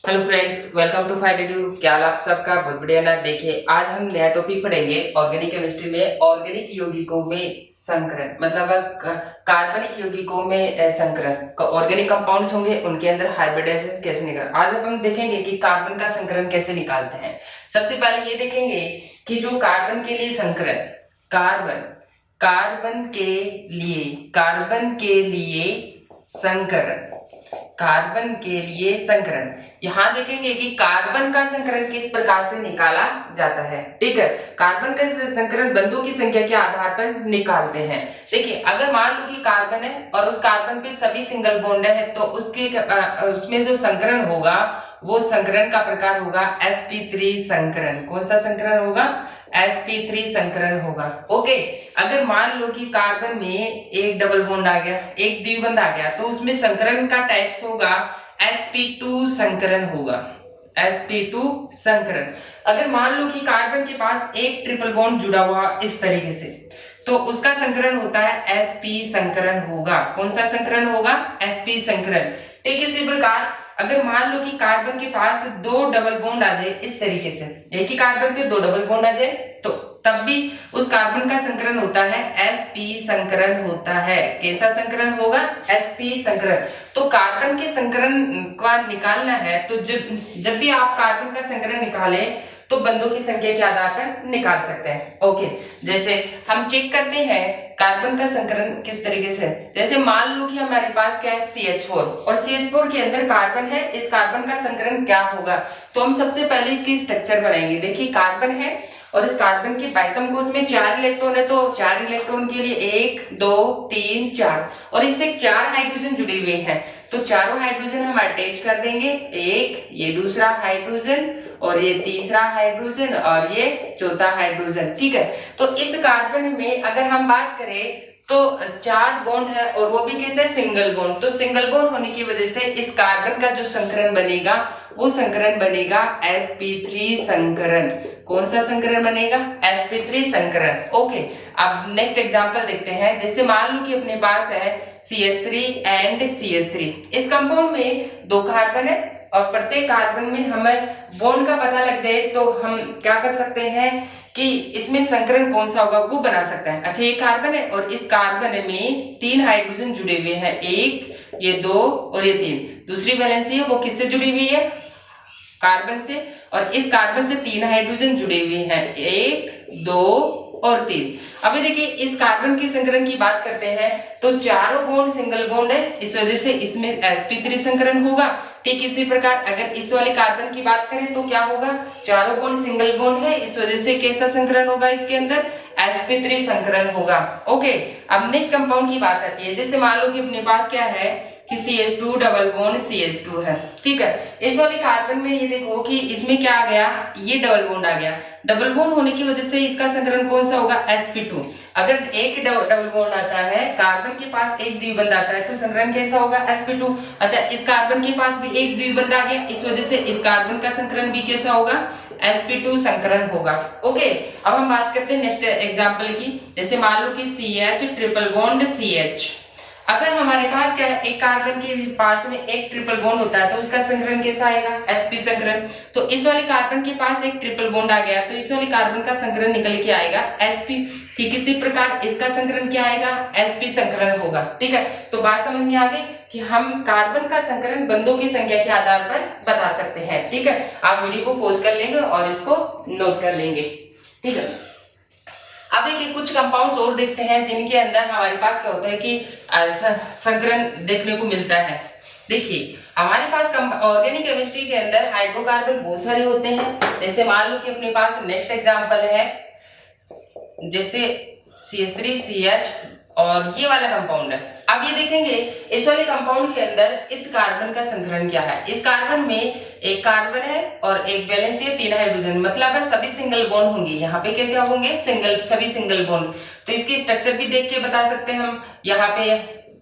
Hello friends, welcome to find. क्या हाल आप सबका? बहुत बढ़िया ना। देखिए, आज हम नया टॉपिक पढ़ेंगे ऑर्गेनिक केमिस्ट्री में। ऑर्गेनिक यौगिकों में संकरण मतलब कार्बनिक यौगिकों में संकरण। ऑर्गेनिक कंपाउंड्स होंगे, उनके अंदर हाइब्रिडाइजेशन कैसे निकाल। आज हम देखेंगे कि कार्बन का संकरण कैसे निकालते हैं। सबसे पहले ये देखेंगे कि जो कार्बन के लिए संकरण, कार्बन कार्बन के लिए संकरण, कार्बन के लिए संकरण। यहां देखेंगे कि कार्बन का संकरण किस प्रकार से निकाला जाता है। ठीक है, कार्बन का संकरण बंधुओं की संख्या के आधार पर निकालते हैं। देखिए, अगर मान लो कि कार्बन है और उस कार्बन पे सभी सिंगल बॉन्ड है, तो उसमें जो संकरण होगा वो संकरण का प्रकार होगा sp3 संकरण। कौन सा संकरण होगा? sp3 संकरण होगा। ओके, अगर मान लो कि कार्बन में एक डबल बॉन्ड आ गया, एक द्विबंध आ गया, तो उसमें संकरण का टाइप्स होगा sp2 संकरण होगा, sp2 संकरण। अगर मान लो कि कार्बन के पास एक ट्रिपल बॉन्ड जुड़ा हुआ इस तरीके से, तो उसका संकरण होता है sp संकरण होगा। कौन सा संकरण होगा? sp संकरण। ठीक, इसी प्रकार अगर मान लो कि कार्बन के पास दो डबल बॉन्ड आ जाए इस तरीके से, एक ही कार्बन पे दो डबल बॉन्ड आ जाए, तो तब भी उस कार्बन का संकरण होता है sp संकरण होता है। कैसा संकरण होगा? sp संकरण। तो कार्बन के संकरण का निकालना है, तो जब भी आप कार्बन का संकरण निकाले तो बंधों की संख्या के आधार पर निकाल सकते हैं। ओके, जैसे हम चेक करते हैं कार्बन का संकरण किस तरीके से। जैसे मान लो कि हमारे पास क्या है, CH4, और CH4 के अंदर कार्बन है। इस कार्बन का संकरण क्या होगा? तो हम सबसे पहले इसकी स्ट्रक्चर बनाएंगे। देखिए, कार्बन है और इस कार्बन के एटम कोष में 4 इलेक्ट्रॉन है, तो 4 इलेक्ट्रॉन के लिए 1 2 3 4, और इससे 4 हाइड्रोजन जुड़े हुए हैं, तो चारों हाइड्रोजन हम अटैच कर देंगे। एक ये दूसरा हाइड्रोजन, और ये तीसरा हाइड्रोजन, और ये चौथा हाइड्रोजन। ठीक है, तो इस कार्बन में अगर हम बात करें तो 4 बॉन्ड है, और वो भी कैसे? Single bond. तो सिंगल बॉन्ड होने की वजह से इस कार्बन का जो संकरण बनेगा वो संकरण बनेगा sp3 संकरण। कौन सा संकरण बनेगा? sp3 संकरण। ओके, अब नेक्स्ट एग्जांपल देखते हैं। जैसे मान लो कि अपने पास है CH3 एंड CH3। इस कंपाउंड में 2 कार्बन है, और प्रत्येक कार्बन में हमें बॉन्ड का पता लग जाए तो हम क्या कर सकते हैं कि इसमें संकरण कौन सा होगा वो बना सकते हैं। अच्छा, ये कार्बन है और इस कार्बन में 3 हाइड्रोजन जुड़े हुए हैं, एक ये 2 और ये 3। दूसरी वैलेंसी है वो किससे जुड़ी हुई है? कार्बन से, और इस कार्बन से 3 हाइड्रोजन जुड़े हुए हैं, 1 2 और 3। अभी देखिए, इस कार्बन की संकरण की बात करते हैं तो चारों बॉन्ड सिंगल बॉन्ड है, इस वजह से इसमें sp3 संकरण होगा। ठीक इसी प्रकार अगर इस वाले कार्बन की बात करें तो क्या होगा? चारों बॉन्ड सिंगल बॉन्ड है, इस वजह से कैसा संकरण होगा? इसके अंदर sp3 संकरण होगा। ओके, अब नेक्स्ट कंपाउंड की बात आती है। जैसे मान लो कि अपने पास क्या है कि CH2 डबल बॉन्ड CH2 है। ठीक है, इस वाले कार्बन में ये देखो कि इसमें क्या आ गया, ये डबल बॉन्ड आ गया। डबल बॉन्ड होने की वजह से इसका संकरण कौन सा होगा? sp2। अगर एक डबल बॉन्ड आता है, कार्बन के पास एक द्विबंध आता है, तो संकरण कैसा होगा? sp2। अच्छा, इस कार्बन के पास भी एक द्विबंध आ गया, इस वजह से इस कार्बन का संकरण भी कैसा होगा? sp2 संकरण होगा। ओके, अब हम बात करते हैं नेक्स्ट एग्जांपल की। जैसे मान लो कि CH ट्रिपल बॉन्ड CH। अगर हमारे पास क्या है, एक कार्बन के पास में एक ट्रिपल बॉन्ड होता है, तो उसका संकरण कैसा आएगा? sp संकरण। तो इस वाले कार्बन के पास एक ट्रिपल बॉन्ड आ गया, तो इस वाले कार्बन का संकरण निकल के आएगा sp। ठीक इसी प्रकार इसका संकरण क्या आएगा? sp संकरण होगा। ठीक है, तो बात समझ में आ गई कि हम कार्बन का संकरण बंधों की संख्या के आधार पर बता सकते हैं। ठीक है, आप वीडियो को पॉज कर लेंगे और इसको नोट कर लेंगे। ठीक है, अब देखिए कुछ कंपाउंड्स और देखते हैं जिनके अंदर हमारे पास क्या होता है कि संकरण देखने को मिलता है। देखिए, हमारे पास ऑर्गेनिक केमिस्ट्री के अंदर हाइड्रोकार्बन बहुत सारे होते हैं। जैसे मान लो कि अपने पास नेक्स्ट एग्जांपल है, जैसे CH3CH, और ये वाला कंपाउंड है। अब ये देखेंगे इस वाले कंपाउंड के अंदर इस कार्बन का संकरण क्या है। इस कार्बन में एक कार्बन है और एक वैलेंसी है, 3 हाइड्रोजन, मतलब है सभी सिंगल बॉन्ड होंगे। यहाँ पे कैसे होंगे? सभी सिंगल बॉन्ड। तो इसकी स्ट्रक्चर भी देख के बता सकते हैं हम। यहाँ पे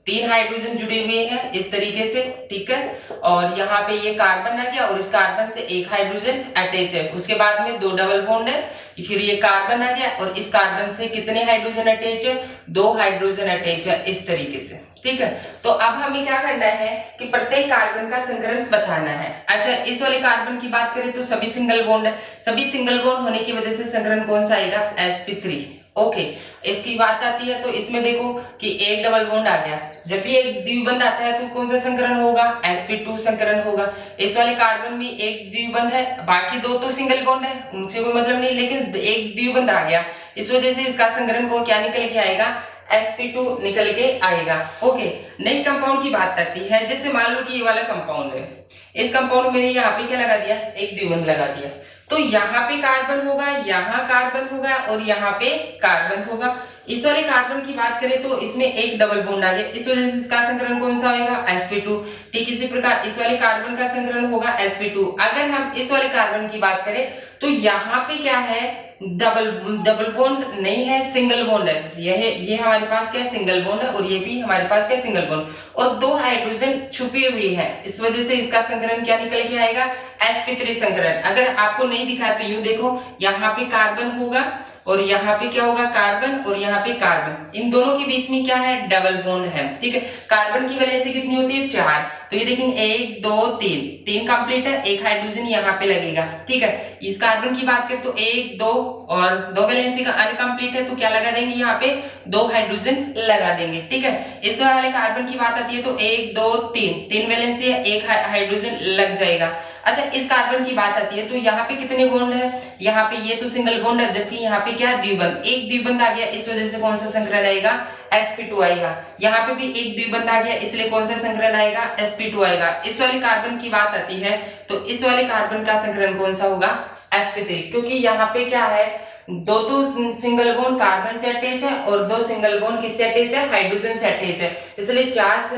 3 हाइड्रोजन जुड़े हुए हैं इस तरीके से। ठीक है, और यहाँ पे ये कार्बन आ गया और इस कार्बन से एक हाइड्रोजन अटैच है, उसके बाद में 2 डबल बॉन्ड है, फिर ये कार्बन आ गया और इस कार्बन से कितने हाइड्रोजन अटैच है? 2 हाइड्रोजन अटैच है इस तरीके से। ठीक है। तो अब हमें क्या करना है कि प्रत्येक कार्बन का संकरण बताना है। अच्छा, इस वाले कार्बन की बात करें तो सभी सिंगल बॉन्ड है, सभी सिंगल बॉन्ड होने की वजह से संकरण कौन सा आएगा, sp3। ओके, इसकी बात आती है तो इसमें देखो कि एक डबल बॉन्ड आ गया, जब भी एक द्विबंध आता है तो कौन सा संकरण होगा, sp2 संकरण होगा। इस वाले कार्बन में एक द्विबंध है, बाकी दो तो सिंगल बॉन्ड है, उनसे कोई मतलब नहीं, लेकिन एक द्विबंध आ गया, इस वजह से इसका संकरण को क्या निकल के आएगा, sp2 निकल के आएगा। ओके, नेक्स्ट कंपाउंड की बात आती है, जैसे मान लो कि ये वाला कंपाउंड है, इस कंपाउंड में यहाँ पे क्या लगा दिया, एक द्विबंध लगा दिया, तो यहाँ पे कार्बन होगा, यहाँ कार्बन होगा और यहाँ पे कार्बन होगा। इस वाले कार्बन की बात करें तो इसमें एक डबल बॉन्ड आ गया, इस वजह से इसका संकरण कौन सा होगा, sp2। ठीक इसी प्रकार इस वाले कार्बन का संकरण होगा sp2। अगर हम इस वाले कार्बन की बात करें तो यहाँ पे क्या है, डबल बॉन्ड नहीं है, सिंगल बॉन्ड है, ये हमारे पास क्या है, सिंगल बॉन्ड है, और ये भी हमारे पास क्या है, सिंगल बॉन्ड, और दो हाइड्रोजन छुपी हुई है, इस वजह से इसका संकरण क्या निकल के आएगा, sp3 संकरण। अगर आपको नहीं दिखा तो यूं देखो, यहाँ पे कार्बन होगा और यहाँ पे क्या होगा, कार्बन, और यहाँ पे कार्बन, इन दोनों के बीच में क्या है, डबल बॉन्ड है। ठीक है, कार्बन की वैलेंसी कितनी होती है, 4, तो ये देखेंगे 1 2 3 कंप्लीट है, एक हाइड्रोजन यहाँ पे लगेगा। ठीक है, इस कार्बन की बात करें तो 1 2 और 2 वैलेंसी का अनकंप्लीट है, तो क्या लगा देंगे, यहाँ पे 2 हाइड्रोजन लगा देंगे। ठीक है, इस वाले कार्बन की बात आती है तो 1 2 3 वैलेंसी है, एक हाइड्रोजन लग जाएगा। अच्छा, इस कार्बन की बात आती है तो यहाँ पे कितने बॉन्ड है, यहाँ पे ये तो सिंगल बॉन्ड है, जबकि यहाँ पे क्या है, द्विबंध, एक द्विबंध आ गया, इस वजह से कौन सा संकरण आएगा, sp2 आएगा। यहाँ पे भी एक द्विबंध आ गया, इसलिए कौन सा संकरण आएगा, sp2 आएगा। इस वाले कार्बन की बात आती है तो इस वाले कार्बन का संकरण कौन सा होगा, sp3, क्योंकि यहाँ पे क्या है, दो तो सिंगल बॉन्ड कार्बन से अटैच है और दो सिंगल बॉन्ड किससे अटैच है, हाइड्रोजन से अटैच है, इसलिए 4 से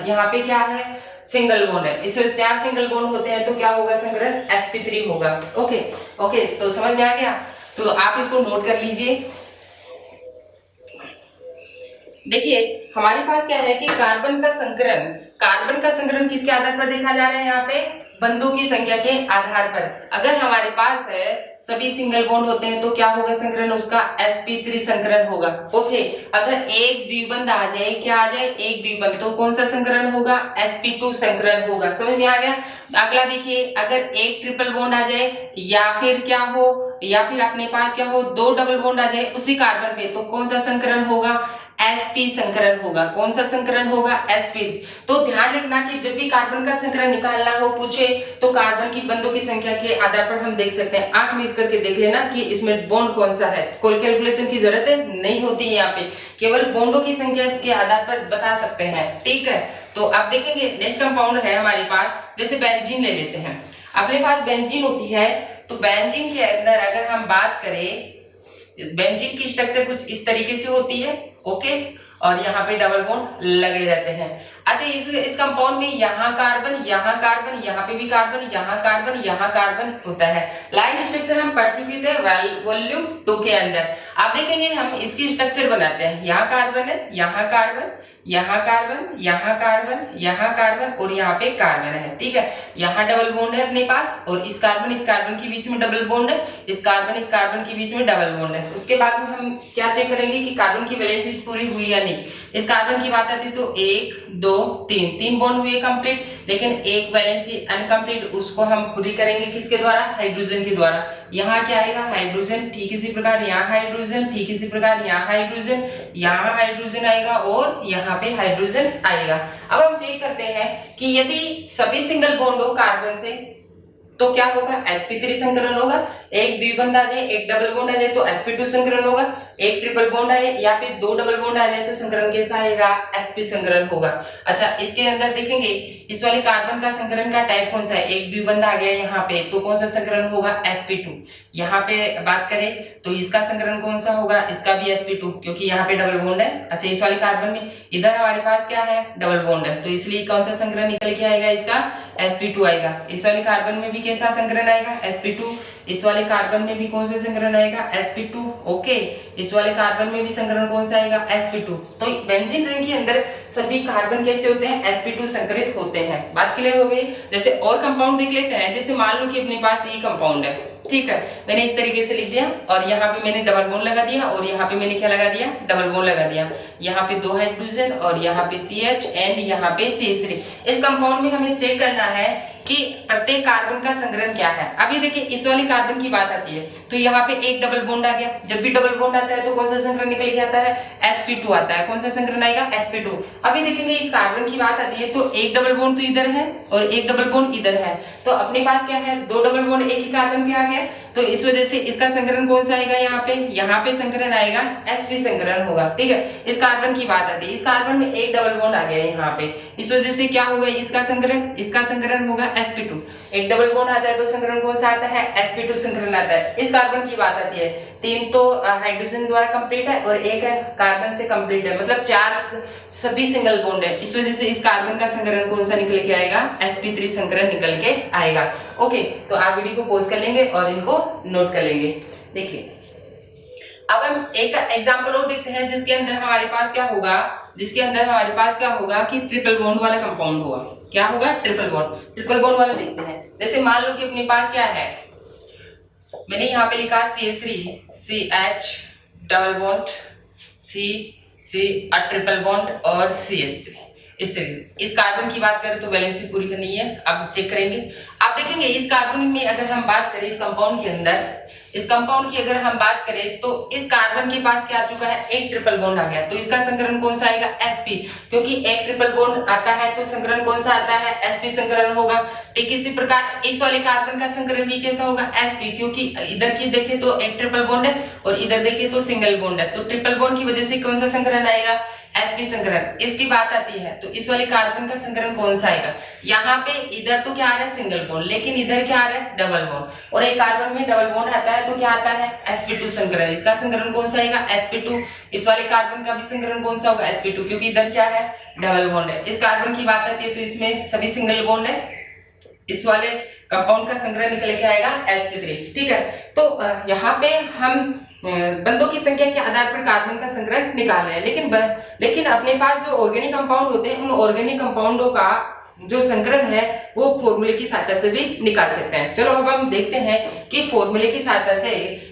यहाँ पे क्या है, सिंगल बॉन्ड है, इसमें 4 सिंगल बॉन्ड होते हैं तो क्या होगा, संकरण sp3 होगा। ओके, तो समझ में आ गया, तो आप इसको नोट कर लीजिए। देखिए हमारे पास क्या है कि कार्बन का संकरण किसके आधार पर देखा जा रहा है, यहाँ पे बंधों की संख्या के आधार पर। अगर हमारे पास है सभी सिंगल बॉन्ड होते हैं तो क्या होगा संकरण, उसका sp3 संकरण होगा। ओके, अगर एक द्विबंध आ जाए, क्या आ जाए, एक द्विबंध, तो कौन सा संकरण होगा, sp2 संकरण होगा। समझ में आ गया। अगला देखिए, अगर एक ट्रिपल बॉन्ड आ जाए या फिर क्या हो, या फिर अपने पास क्या हो, 2 डबल बॉन्ड आ जाए उसी कार्बन पे, तो कौन सा संकरण होगा, sp संकरण होगा। कौन सा संकरण होगा, sp। तो ध्यान रखना कि जब भी कार्बन का संकरण निकालना हो पूछे तो कार्बन की बंधों की संख्या के आधार पर हम देख सकते हैं। आंख मीच करके देख लेना कि इसमें बॉन्ड कौन सा है, कोई कैलकुलेशन की जरूरत नहीं होती है, यहाँ पे केवल बॉन्डों की संख्या इसके आधार पर बता सकते हैं। ठीक है, तो अब देखेंगे नेक्स्ट कंपाउंड है हमारे पास, जैसे बेंजीन ले लेते हैं। अपने पास बेंजीन होती है, तो बेंजीन के अंदर अगर हम बात करें, बेंजीन की स्ट्रक्चर कुछ इस तरीके से होती है। ओके, और यहाँ पे डबल बॉन्ड लगे रहते हैं। अच्छा, इस कंपाउंड में यहाँ कार्बन, यहाँ कार्बन, यहाँ पे भी कार्बन, यहाँ कार्बन, यहाँ कार्बन होता है। लाइन स्ट्रक्चर हम पढ़ चुके थे वॉल्यूम 2 के अंदर। आप देखेंगे हम इसकी स्ट्रक्चर बनाते हैं, यहाँ कार्बन है, यहाँ कार्बन, यहाँ कार्बन, यहाँ कार्बन, यहाँ कार्बन और यहाँ पे कार्बन है। ठीक है, यहाँ डबल बॉन्ड है अपने पास, और इस कार्बन के बीच में डबल बॉन्ड है, इस कार्बन के बीच में डबल बॉन्ड है। उसके बाद में हम क्या चेक करेंगे कि कार्बन की वैलेंसी पूरी हुई या नहीं। इस कार्बन की बात आती तो 1 2 3 बॉन्ड हुए कंप्लीट, लेकिन एक वैलेंसी अनकंप्लीट, उसको हम पूरी करेंगे किसके द्वारा, हाइड्रोजन के द्वारा। यहाँ क्या आएगा, हाइड्रोजन, ठीक इसी प्रकार यहाँ हाइड्रोजन, ठीक इसी प्रकार यहाँ हाइड्रोजन, यहाँ हाइड्रोजन आएगा और यहाँ पे हाइड्रोजन आएगा। अब हम चेक करते हैं कि यदि सभी सिंगल बॉन्ड हो कार्बन से तो क्या होगा, sp3 संकरण होगा। एक द्विबंध आ जाए, एक डबल बॉन्ड आ जाए तो sp2 संकरण होगा। एक ट्रिपल बॉन्ड आए या फिर 2 डबल बॉन्ड आ जाए तो संकरण कैसा आएगा, sp संकरण होगा। अच्छा, इसके अंदर देखेंगे इस वाले कार्बन का संकरण का टाइप कौन सा है, एक द्विबंध आ गया यहाँ पे, तो कौन सा संकरण होगा, sp2। यहाँ पे बात करें तो इसका संकरण कौन सा होगा, इसका भी sp2, क्योंकि यहाँ पे डबल बॉन्ड है। अच्छा, इस वाले कार्बन में इधर हमारे पास क्या है, डबल बॉन्ड है, तो इसलिए कौन सा संकरण निकल के आएगा, इसका sp2 आएगा। इस वाले कार्बन में भी कैसा संकरण आएगा, sp2। इस वाले कार्बन में भी कौन सा संकरण आएगा, sp2। ओके, इस वाले कार्बन में भी संकरण कौन सा आएगा, sp2। तो बेंजीन रिंग के अंदर सभी कार्बन कैसे होते हैं, sp2 संकरित होते हैं। बात क्लियर हो गई। जैसे और कंपाउंड देख लेते हैं, जैसे मान लो कि अपने पास ये कंपाउंड है, ठीक है, मैंने इस तरीके से लिख दिया और यहाँ पे मैंने डबल बॉन्ड लगा दिया और यहाँ पे मैंने क्या लगा दिया, डबल बॉन्ड लगा दिया। यहाँ पे 2 हाइड्रोजन और यहाँ पे CH एंड यहाँ पे CH3। इस कंपाउंड में हमें चेक करना है कि प्रत्येक कार्बन का संग्रहण क्या है। अभी देखिए इस वाली कार्बन की बात आती है तो यहाँ पे एक डबल बॉन्ड आ गया। जब भी डबल बॉन्ड आता है तो कौन सा संग्रहण निकल के आता है, sp2 आता है। कौन सा संग्रहण आएगा, sp2। अभी देखेंगे इस कार्बन की बात आती है तो एक डबल बॉन्ड तो इधर है और एक डबल बॉन्ड इधर है, तो अपने पास क्या है, 2 डबल बॉन्ड एक ही कार्बन पे आ गया। तो इस वजह से इसका संग्रहण कौन सा आएगा, यहाँ पे संग्रहण आएगा sp संग्रहण होगा। ठीक है, इस कार्बन की बात आती है, इस कार्बन में एक डबल बॉन्ड आ गया यहाँ पे, इस वजह से क्या होगा, इसका संग्रहण होगा sp2। एक डबल बॉन्ड आता है तो संग्रहण कौन सा आता है, sp2 संग्रहण आता है। इस कार्बन की बात आती है, 3 तो हाइड्रोजन द्वारा कंप्लीट है और एक है कार्बन से कंप्लीट है, मतलब 4 सभी सिंगल बॉन्ड है। इस वजह से इस कार्बन का संग्रहण कौन सा निकल के आएगा, sp3 संग्रहण निकल के आएगा। ओके, तो आप वीडियो को पॉज कर लेंगे और इनको नोट कर लेंगे। देखिए अब हम एक एग्जांपल और देखते हैं जिसके अंदर हमारे पास क्या होगा कि ट्रिपल बॉन्ड वाला कंपाउंड होगा। क्या होगा, ट्रिपल बॉन्ड वाला देखते हैं। जैसे मान लो कि अपने पास क्या है, मैंने यहाँ पे लिखा CH3 CH double bond C triple bond और CH3। इस तरीके से इस कार्बन की बात करें तो वैलेंसी पूरी करनी है। अब चेक करेंगे, आप देखेंगे इस कार्बन में अगर हम बात करें, इस कंपाउंड की अगर हम बात करें तो इस कार्बन के पास क्या आ चुका है, एक ट्रिपल बॉन्ड आ गया। तो इसका संग्रहण कौन सा आएगा, sp, क्योंकि एक ट्रिपल बॉन्ड आता है तो संग्रहण कौन सा आता है, sp संग्रहण होगा। ठीक इसी प्रकार इस वाले कार्बन का संग्रहण भी कैसा होगा, sp, क्योंकि इधर की देखे तो एक ट्रिपल बॉन्ड है और इधर देखे तो सिंगल बॉन्ड है, तो ट्रिपल बॉन्ड की वजह से कौन सा संग्रहण आएगा, sp संग्रहण। इसकी बात आती है तो इस वाले कार्बन का संग्रहण कौन सा आएगा, यहाँ पे इधर तो क्या आ रहा है, सिंगल बॉन्ड, लेकिन इधर क्या आ रहा है, डबल बॉन्ड। और एक कार्बन में डबल बॉन्ड आता है तो क्या आता है, sp2 संग्रहण। इसका संग्रहण कौन सा आएगा, sp2। इस वाले कार्बन का भी संग्रहण कौन सा होगा, sp2, क्योंकि इधर क्या है, डबल बॉन्ड है। इस कार्बन की बात आती है तो इसमें सभी सिंगल बॉन्ड है, इस वाले कंपाउंड का संग्रहण निकल के आएगा sp3। ठीक है, तो यहाँ पे हम बंदों की संख्या के आधार पर कार्बन का संग्रहण निकाल रहे हैं, लेकिन अपने पास जो ऑर्गेनिक कंपाउंड होते हैं उन ऑर्गेनिक कंपाउंडों का जो संग्रहण है वो फॉर्मूले की सहायता से भी निकाल सकते हैं। चलो अब हम देखते हैं कि फॉर्मूले की सहायता से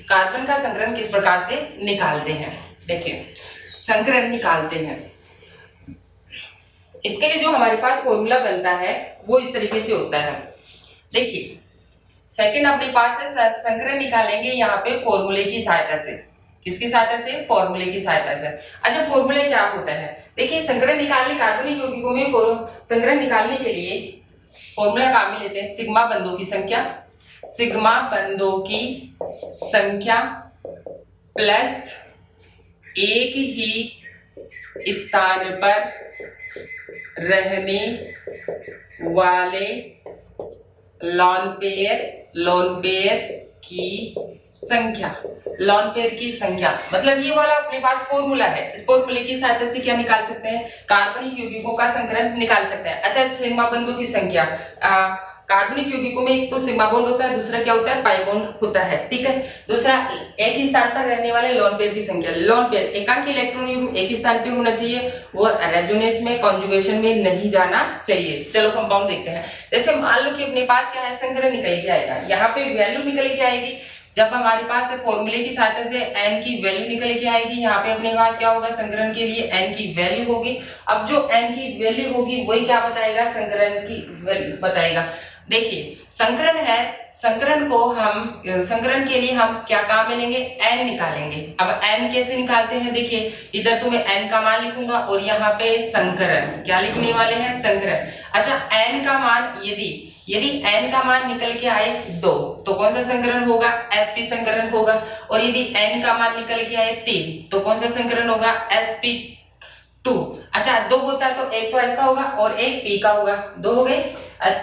कार्बन का संग्रहण किस प्रकार से निकालते हैं। देखिए संग्रहण निकालते हैं, इसके लिए जो हमारे पास फॉर्मूला बनता है वो इस तरीके से होता है। देखिए सेकंड अपने पास है संग्रहण निकालेंगे यहाँ पे फॉर्मूले की सहायता से। किसकी सहायता से, फॉर्मूले की सहायता से। अच्छा फॉर्मूला क्या होता है, देखिए संग्रहण निकालने कार्बनिक यौगिकों में संग्रहण निकालने के लिए फॉर्मूला काम में लेते हैं सिग्मा बंधों की संख्या प्लस एक ही स्थान पर रहने वाले लॉन पेयर की संख्या। मतलब ये वाला अपने पास फॉर्मूला है, इस फॉर्मूले की सहायता से क्या निकाल सकते हैं, कार्बनिक यौगिकों का संग्रहण निकाल सकते हैं। अच्छा सिग्मा बंधों की संख्या, कार्बनिक यौगिकों में एक तो सिग्मा बॉन्ड होता है, दूसरा क्या होता है, पाई बॉन्ड होता है। ठीक है, दूसरा एक ही स्थान पर रहने वाले लोन पेयर की संख्या। लोन पेयर एकांकी इलेक्ट्रॉन युग्म एक ही स्थान पे होना चाहिए, वो रेजोनेंस में कॉन्जुगेशन में नहीं जाना चाहिए। चलो कंपाउंड देखते हैं। जैसे मान लो कि अपने पास क्या है, संग्रह निकल के आएगा, यहाँ पे वैल्यू निकल के आएगी। जब हमारे पास फॉर्मूले की सहायता से n की वैल्यू निकल के आएगी, यहाँ पे अपने पास क्या होगा, संग्रहण के लिए n की वैल्यू होगी। अब जो n की वैल्यू होगी वही क्या बताएगा, संग्रहण की वैल्यू बताएगा। देखिए संग्रहण है, संग्रहण के लिए हम क्या काम में लेंगे, n निकालेंगे। अब n कैसे निकालते हैं, देखिए इधर तो मैं n का मान लिखूंगा और यहाँ पे संग्रहण क्या लिखने वाले हैं, संग्रहण। अच्छा n का मान यदि n का मान निकल के आए 2 तो कौन सा संग्रहण होगा, sp संग्रहण होगा। और यदि n का मान निकल के आए 3 तो कौन सा संग्रहण होगा, sp2। अच्छा 2 होता है तो एक तो s का होगा और एक p का होगा, 2 हो गए।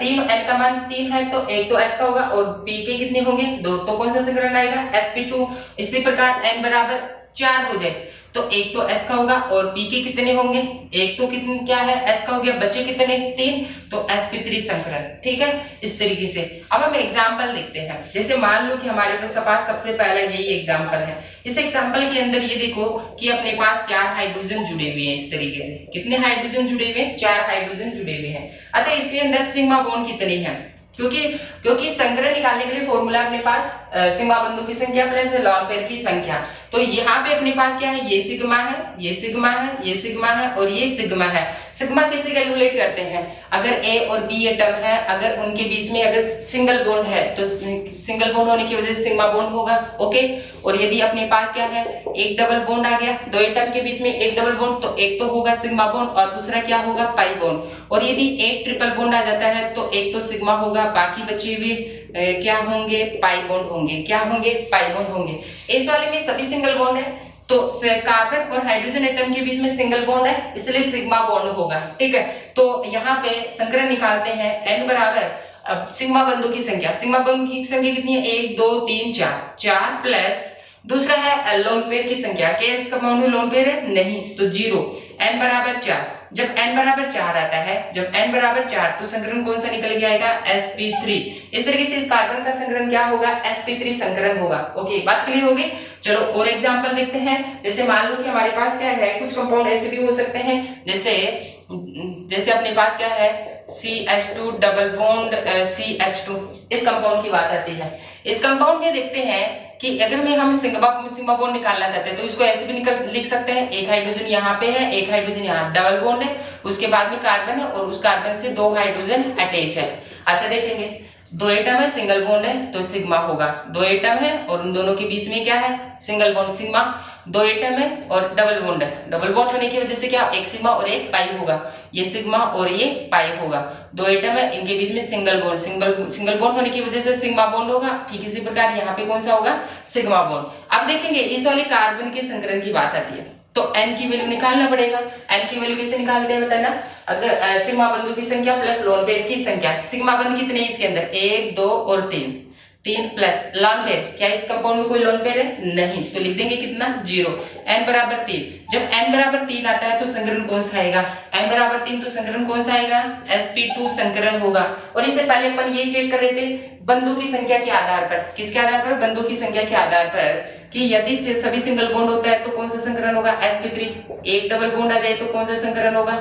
3 n का मान 3 है तो एक तो s का होगा और p के कितने होंगे, 2, तो कौन सा संग्रहण आएगा, sp2। इसी प्रकार n बराबर 4 हो जाए तो एक तो s का होगा और p के कितने होंगे, एक तो कितने क्या है s का हो गया, बचे कितने 3, तो sp3 संकरण। ठीक है, इस तरीके से। अब हम एग्जांपल देखते हैं। जैसे मान लो कि हमारे पास सबसे पहला यही एग्जांपल है। इस एग्जांपल के अंदर ये देखो कि अपने पास 4 हाइड्रोजन जुड़े हुए हैं। इस तरीके से कितने हाइड्रोजन जुड़े हुए हैं, 4 हाइड्रोजन जुड़े हुए हैं। अच्छा, इसके अंदर सिग्मा बॉन्ड कितने हैं, क्योंकि संकरण निकालने के लिए फॉर्मूला अपने पास सिग्मा बंधु की संख्या प्लस लॉन पेयर की संख्या। तो यहाँ पे अपने पास क्या है, ये सिग्मा है, ये सिग्मा है, ये सिग्मा है और ये सिग्मा है। सिग्मा कैसे कैलकुलेट करते हैं, अगर ए और बी एटम है, अगर उनके बीच में अगर सिंगल बॉन्ड है तो सिंगल बॉन्ड होने की वजह से सिग्मा बॉन्ड होगा। ओके, और यदि अपने पास क्या है, एक डबल बॉन्ड आ गया, दो एटम के बीच में एक डबल बॉन्ड, तो एक तो होगा सिग्मा बॉन्ड और दूसरा क्या होगा, पाई बॉन्ड। और यदि एक ट्रिपल बॉन्ड आ जाता है तो एक तो सिग्मा होगा, बाकी बचे हुए क्या होंगे, पाई बॉन्ड होंगे। क्या होंगे, पाई बॉन्ड होंगे। इस वाले में सभी सिंगल बॉन्ड है, तो कार्बन और हाइड्रोजन एटम के बीच में सिंगल बॉन्ड है, इसलिए सिग्मा बॉन्ड होगा। ठीक है, तो यहाँ पे संकरण निकालते हैं। n बराबर, अब सिग्मा बंधु की संख्या, सिग्मा बंधु की संख्या कितनी है, 1 2 3 4, 4 प्लस दूसरा है लोन पेयर की संख्या। क्या इसका बाउंड लोन पेयर है, नहीं, तो 0। n बराबर 4, जब n बराबर 4 आता है, जब n बराबर 4 तो संकरण कौन सा निकल के आएगा, sp3। इस तरीके से इस कार्बन का संकरण क्या होगा, sp3 संकरण होगा। ओके, बात क्लियर होगी। चलो और एग्जांपल देखते हैं। जैसे मान लो कि हमारे पास क्या है, कुछ कंपाउंड ऐसे भी हो सकते हैं, जैसे अपने पास क्या है, CH2 डबल बॉन्ड CH2, इस कंपाउंड की बात आती है। इस कंपाउंड में देखते हैं कि अगर में हम सिग्मा बॉन्ड निकालना चाहते हैं तो इसको ऐसे भी लिख सकते हैं, एक हाइड्रोजन यहाँ पे है, एक हाइड्रोजन यहाँ, डबल बॉन्ड है, उसके बाद में कार्बन है और उस कार्बन से 2 हाइड्रोजन अटैच है। अच्छा देखेंगे, 2 एटम है, सिंगल बॉन्ड है तो सिग्मा होगा, 2 एटम है और उन दोनों के बीच में क्या है, सिंगल बॉन्ड, सिग्मा। 2 एटम है और डबल बॉन्ड है, डबल बॉन्ड होने की वजह से क्या, एक सिग्मा और एक पाई होगा, ये सिग्मा और ये पाई होगा। 2 एटम है, इनके बीच में सिंगल बॉन्ड, सिंगल बॉन्ड होने की वजह से सिग्मा बॉन्ड होगा। ठीक इसी प्रकार यहाँ पे कौन सा होगा, सिग्मा बॉन्ड। अब देखेंगे इस वाले कार्बन के संकरण की बात आती है तो n की वैल्यू निकालना पड़ेगा। n की वैल्यू कैसे निकालते हैं बताना, अगर सिग्मा बंधु की संख्या प्लस लोन पेयर की संख्या। सिग्मा बंध कितने हैं इसके अंदर, 1 2 और 3, 3 प्लस लोन पेयर, क्या इस कंपाउंड में कोई लोन पेयर है, नहीं, तो लिख देंगे कितना, 0। n बराबर 3, जब n बराबर 3 आता है तो संकरण कौन सा आएगा, n बराबर 3 तो संकरण कौन सा आएगा, sp2 संकरण होगा। और इससे पहले अपन ये चेक कर रहे थे बंधु की संख्या के आधार पर, किसके आधार पर, बंधु की संख्या के आधार पर, कि यदि सभी सिंगल बॉन्ड होता है तो कौन सा संकरण होगा, sp3। एक डबल बॉन्ड आ जाए तो कौन सा संकरण होगा,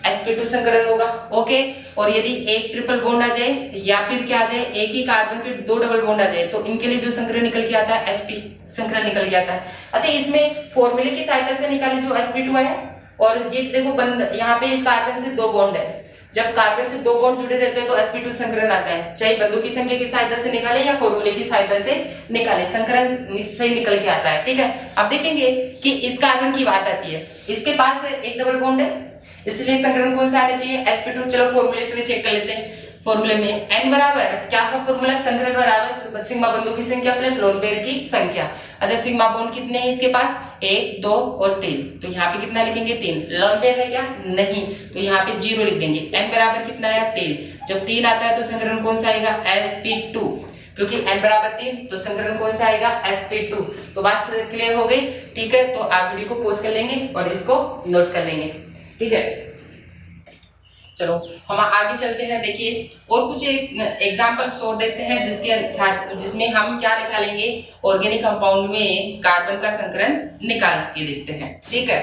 sp2 संकरण होगा। ओके, और यदि एक ट्रिपल बॉन्ड आ जाए या फिर क्या आ जाए, एक ही कार्बन पे 2 डबल बॉन्ड आ जाए तो इनके लिए जो संकरण निकल के आता है, sp संकरण निकल के आता है। अच्छा, इसमें फॉर्मूले की सहायता से निकालें जो sp2 है, और ये देखो यहाँ पे इस कार्बन से 2 बॉन्ड है, जब कार्बन से 2 बॉन्ड जुड़े रहते हैं तो sp2 संकरण आता है, चाहे बंधु की संख्या की सहायता से निकाले या फॉर्मूले की सहायता से निकाले, संकरण सही निकल के आता है। ठीक है, अब देखेंगे कि इस कार्बन की बात आती है, इसके पास एक डबल बॉन्ड है, इसलिए संकरण कौन सा आना चाहिए, sp2। चलो फॉर्मूले से चेक कर लेते हैं। फॉर्मूले में n बराबर क्या है, फॉर्मूला संकरण बराबर सिग्मा बंधु की संख्या प्लस लोन पेयर की संख्या। अच्छा, सिग्मा बॉन्ड कितने हैं इसके पास, 1 2 और 3, तो यहाँ पे कितना लिखेंगे, 3। लोन पेयर है क्या, नहीं, तो यहाँ पे 0 लिख देंगे। n बराबर कितना है, 3, जब 3 आता है तो संकरण कौन सा आएगा, sp2, क्योंकि n बराबर 3 तो संकरण कौन सा आएगा, sp2। तो बात क्लियर हो गई। ठीक है, तो आप वीडियो को पॉज कर लेंगे और इसको नोट कर लेंगे। ठीक है, चलो हम आगे चलते हैं। देखिए और कुछ एग्जांपल्स और देखते हैं जिसके साथ जिसमें हम क्या निकालेंगे, ऑर्गेनिक कंपाउंड में कार्बन का संकरण निकाल के देखते हैं। ठीक है,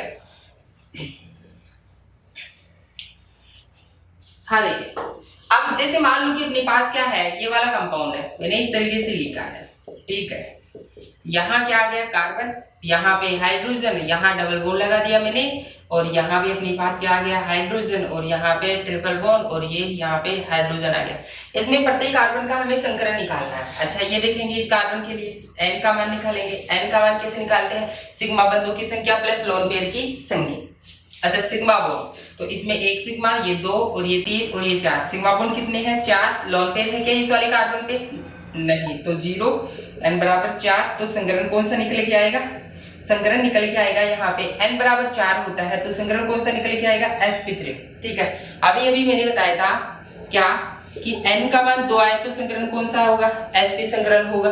हाँ देखिए, अब जैसे मान लो कि अपने पास क्या है, ये वाला कंपाउंड है, मैंने इस तरीके से लिखा है। ठीक है, यहाँ क्या आ गया, कार्बन, यहाँ पे हाइड्रोजन, यहाँ डबल बॉन्ड लगा दिया मैंने, और यहाँ भी अपने पास क्या आ गया, हाइड्रोजन, और यहाँ पे ट्रिपल बॉन्ड, और ये यहाँ पे हाइड्रोजन आ गया। इसमें प्रत्येक कार्बन का हमें संकरण निकालना है। अच्छा, ये देखेंगे इस कार्बन के लिए n का मान निकालेंगे। n का मान कैसे निकालते हैं, सिग्मा बंधु की संख्या प्लस लोन पेयर की संख्या। अच्छा, सिग्मा बॉन्ड, तो इसमें एक सिग्मा, ये 2 और ये 3 और ये 4, सिग्मा बॉन्ड कितने हैं, 4। लोन पेयर है क्या इस वाले कार्बन पे, नहीं, तो 0। n बराबर 4 तो संकरण कौन सा निकल के आएगा, संकरण निकल के आएगा, यहाँ पे n बराबर 4 होता है तो संकरण कौन सा निकल के आएगा, sp3। ठीक है, अभी मैंने बताया था क्या, कि n का मान 2 आए तो संकरण कौन सा होगा, sp संकरण होगा।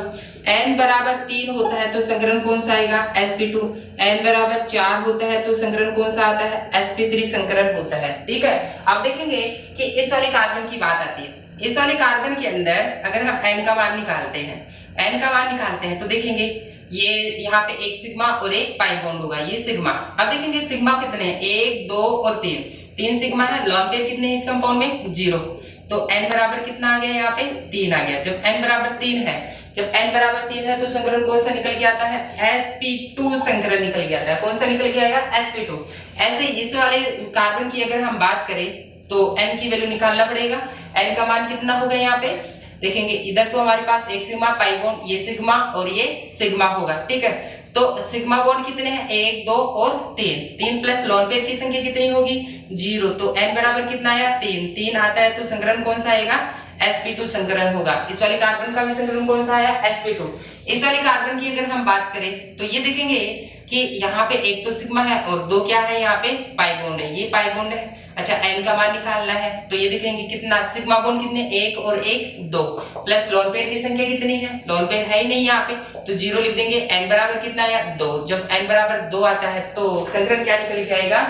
n बराबर 3 होता है तो संकरण कौन सा आएगा, sp2। n बराबर 4 होता है तो संकरण कौन सा आता है, sp3 संकरण होता है। ठीक है, अब देखेंगे कि इस वाले कार्बन की बात आती है। इस वाले कार्बन के अंदर अगर हम n का मान निकालते हैं तो देखेंगे ये यहाँ पे एक सिग्मा और एक पाई बॉन्ड होगा, ये सिग्मा। अब देखेंगे सिग्मा कितने हैं, 1 2 और 3 सिग्मा है। लॉन पेयर कितने हैं इस कंपाउंड में, 0। तो n बराबर कितना आ गया, यहाँ पे 3 आ गया। जब n बराबर 3 है तो संकरण कौन सा निकल के आता है, sp2 संकरण निकल के आता है। कौन सा निकल के आएगा, sp2। ऐसे इस वाले कार्बन की अगर हम बात करें तो n की वैल्यू निकालना पड़ेगा। n का मान कितना होगा, यहाँ पे देखेंगे इधर तो हमारे पास एक सिग्मा पाई बॉन्ड, ये सिग्मा और ये सिग्मा होगा। ठीक है, तो सिग्मा बॉन्ड कितने हैं, 1 2 और 3 प्लस लोन पेयर की संख्या कितनी होगी, 0। तो n बराबर कितना आया, 3 आता है तो संकरण कौन सा आएगा, sp2 संकरण होगा। इस वाले कार्बन का भी संकरण कौन सा आया, sp2। इस वाले कार्बन की अगर हम बात करें तो ये देखेंगे कि यहाँ पे एक तो सिग्मा है और 2 क्या है, यहाँ पे पाई बॉन्ड है, ये पाई बॉन्ड है। अच्छा, n का मान निकालना है तो ये देखेंगे कितना, सिग्मा बॉन्ड कितने, 1 और 1 2 प्लस लोन पेयर की संख्या कितनी है, लोन पेयर है ही नहीं यहाँ पे तो 0 लिख देंगे। n बराबर कितना आया, 2। जब n बराबर 2 आता है तो संकरण क्या निकल के आएगा,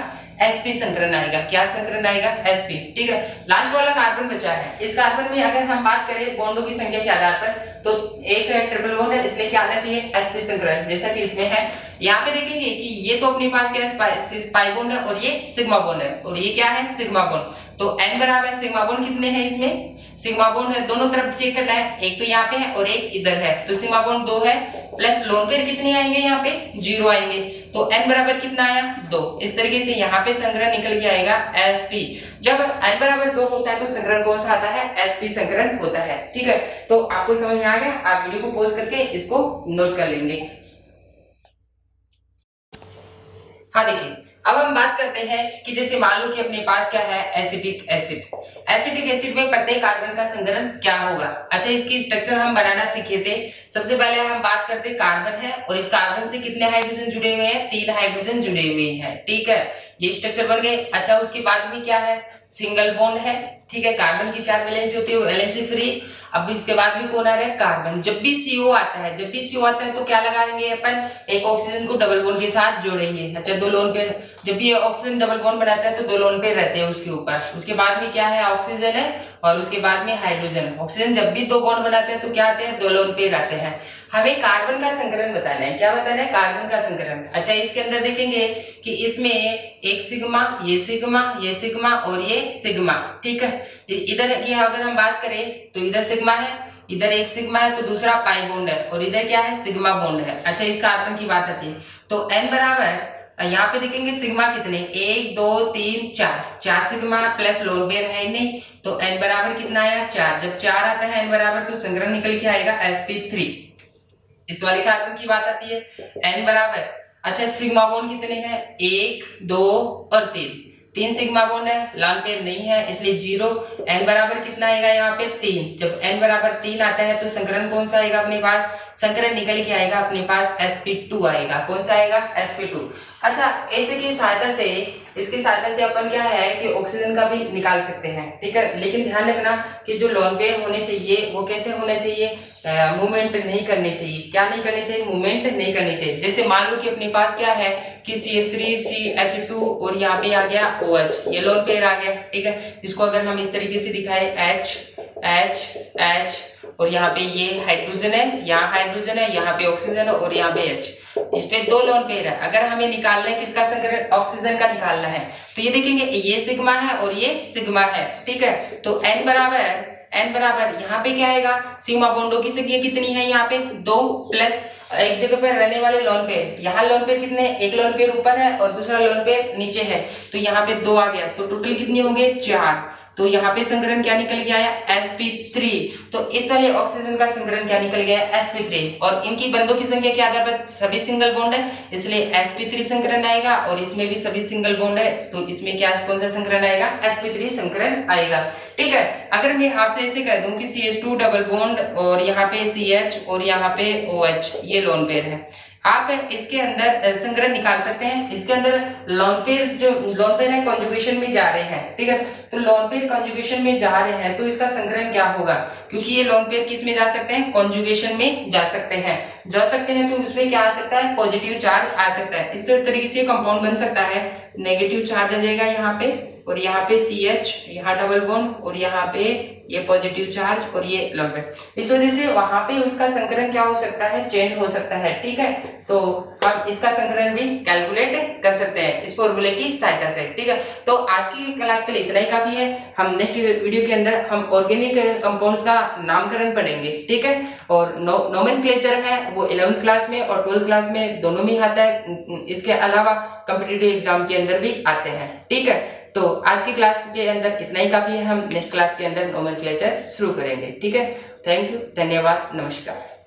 sp संकरण आएगा। क्या संकरण आएगा, sp। ठीक है, लास्ट वाला कार्बन बचा है। इस कार्बन में अगर हम बात करें बॉन्डों की संख्या के आधार पर तो एक है ट्रिपल बॉन्ड है, इसलिए क्या आना चाहिए, sp संकरण, जैसा कि इसमें है। यहाँ पे देखेंगे कि ये तो अपने पास क्या है, पाई बॉन्ड है और ये सिग्मा बॉन्ड है और ये क्या है, सिग्मा बॉन्ड। तो n बराबर सिग्मा बॉन्ड कितने हैं, इसमें सिग्मा बॉन्ड है, दोनों तरफ चेक करना है, एक तो यहाँ पे है और एक इधर है। तो सिग्मा बॉन्ड 2 है प्लस लोन पेयर कितने आएंगे, यहाँ पे 0 आएंगे। तो n बराबर कितना आया, 2। इस तरीके से यहाँ पे संकरण निकल के आएगा sp। जब n बराबर 2 होता है तो संकरण कौन सा आता है, sp संकरण होता है। ठीक है, तो आपको समझ में आ गया, आप वीडियो को पॉज करके इसको नोट कर लेंगे। हाँ देखिए, अब हम बात करते हैं कि जैसे मान लो कि अपने पास क्या है, एसिटिक एसिड में प्रत्येक कार्बन का संकरण क्या होगा। अच्छा, इसकी स्ट्रक्चर हम बनाना सीखे थे। सबसे पहले हम बात करते हैं कार्बन है और इस कार्बन से कितने हाइड्रोजन जुड़े हुए हैं, 3 हाइड्रोजन जुड़े हुए हैं। ठीक है, ये स्ट्रक्चर बन गए। अच्छा, उसके बाद में क्या है, सिंगल बॉन्ड है। ठीक है, कार्बन की 4 वैलेंसी होती है, वैलेंसी फ्री। अब इसके बाद भी कौन आ रहा है, कार्बन। जब भी CO आता है तो क्या लगाएंगे अपन, एक ऑक्सीजन को डबल बॉन्ड के साथ जोड़ेंगे। अच्छा, 2 लोन पेयर, जब भी ऑक्सीजन डबल बॉन्ड बनाता है तो 2 लोन पेयर रहते हैं उसके ऊपर। उसके बाद में क्या है, ऑक्सीजन है और उसके बाद में हाइड्रोजन। ऑक्सीजन जब भी 2 बॉन्ड बनाते हैं तो क्या आते हैं, 2 लोन पेयर आते हैं। हमें कार्बन का संकरण बताना है। क्या बताना है, कार्बन का संकरण। अच्छा, इसके अंदर देखेंगे कि इसमें एक सिग्मा, ये सिग्मा और ये सिग्मा। ठीक है, इधर की अगर हम बात करें तो इधर सिग्मा है, इधर एक सिग्मा है तो दूसरा पाई बॉन्ड है और इधर क्या है, सिग्मा बॉन्ड है। अच्छा, इस कार्बन की बात आती है तो n बराबर यहाँ पे देखेंगे सिग्मा कितने, 1 2 3 4 सिग्मा प्लस लोन पेयर है नहीं तो n बराबर कितना आया, 4। जब 4 आता है n बराबर तो संकरण निकल के आएगा sp3। इस वाले कार्बन की बात आती है n बराबर, अच्छा सिग्मा बॉन्ड कितने हैं, 1 2 और 3 सिग्मा बॉन्ड है, लॉन पेयर नहीं है इसलिए 0। n बराबर कितना आएगा, यहाँ पे 3। जब n बराबर 3 आता है तो संकरण कौन सा आएगा अपने पास, संकरण निकल के आएगा अपने पास sp2 आएगा। कौन सा आएगा, sp2। अच्छा, इसकी सहायता से अपन क्या है कि ऑक्सीजन का भी निकाल सकते हैं। ठीक है, लेकिन ध्यान रखना कि जो लोन पेयर होने चाहिए वो कैसे होने चाहिए, मूवमेंट नहीं करने चाहिए। क्या नहीं करने चाहिए, मूवमेंट नहीं करनी चाहिए। जैसे मान लो कि अपने पास क्या है कि CH3 CH2 और यहाँ पे आ गया OH, ये लोन पेयर आ गया। ठीक है, इसको अगर हम इस तरीके से दिखाए H H H और यहाँ पे ये हाइड्रोजन है, यहाँ हाइड्रोजन है, यहाँ पे ऑक्सीजन है और यहाँ पे H, इस पे 2 लोन पेयर है। अगर हमें निकालना है किसका संकरण, ऑक्सीजन का निकालना है तो ये देखेंगे ये सिग्मा है और ये सिग्मा है। ठीक है, तो n बराबर यहाँ पे क्या आएगा, सिग्मा बॉन्डों की संख्या कितनी है, यहाँ पे 2 प्लस एक जगह पर रहने वाले लोन पेयर, यहाँ लोन पेयर कितने, एक लोन पेयर ऊपर है और दूसरा लोन पेयर नीचे है तो यहाँ पे 2 आ गया तो टोटल कितने होंगे, 4। तो यहाँ पे संकरण क्या निकल के आया, sp3। तो इस वाले ऑक्सीजन का संकरण क्या निकल गया, sp3। और इनकी बंधों की संख्या के आधार पर सभी सिंगल बॉन्ड है इसलिए sp3 संकरण आएगा और इसमें भी सभी सिंगल बॉन्ड है तो इसमें क्या कौन सा संकरण आएगा, sp3 संकरण आएगा। ठीक है, अगर मैं आपसे ऐसे कह दूं कि CH2 डबल बॉन्ड और यहाँ पे CH और यहाँ पे OH ये लोन पेयर है, आप इसके अंदर संग्रह निकाल सकते हैं। इसके अंदर लोन पेयर है कॉन्जुगेशन में जा रहे हैं, ठीक है। तो लोन पेयर कॉन्जुगेशन में जा रहे हैं तो इसका संग्रहण क्या होगा, क्योंकि ये लोन पेयर किस में जा सकते हैं, कॉन्जुगेशन में जा सकते हैं तो उसमें क्या आ सकता है, पॉजिटिव चार्ज आ सकता है। इस तरीके से कंपाउंड बन सकता है, नेगेटिव चार्ज आ जाएगा यहाँ पे, और यहाँ पे CH, यहाँ डबल बॉन्ड, और यहाँ पे ये पॉजिटिव चार्ज और ये लोन पेयर। इस वजह से वहां पे उसका संकरण क्या हो सकता है, चेंज हो सकता है, ठीक है। तो हम इसका संकरण भी कैलकुलेट कर सकते हैं इस फॉर्मूले की सहायता से, ठीक है। तो आज की क्लास के लिए इतना ही काफी है। हम नेक्स्ट वीडियो के अंदर हम ऑर्गेनिक कंपाउंड्स का नामकरण पढ़ेंगे, ठीक है। और नोमेनक्लेचर है वो 11th क्लास में और 12th क्लास में दोनों में आता है। इसके अलावा कॉम्पिटिटिव एग्जाम के अंदर भी आते हैं, ठीक है। तो आज की क्लास के अंदर इतना ही काफी है। हम नेक्स्ट क्लास के अंदर नोमेनक्लेचर शुरू करेंगे, ठीक है। थैंक यू, धन्यवाद, नमस्कार।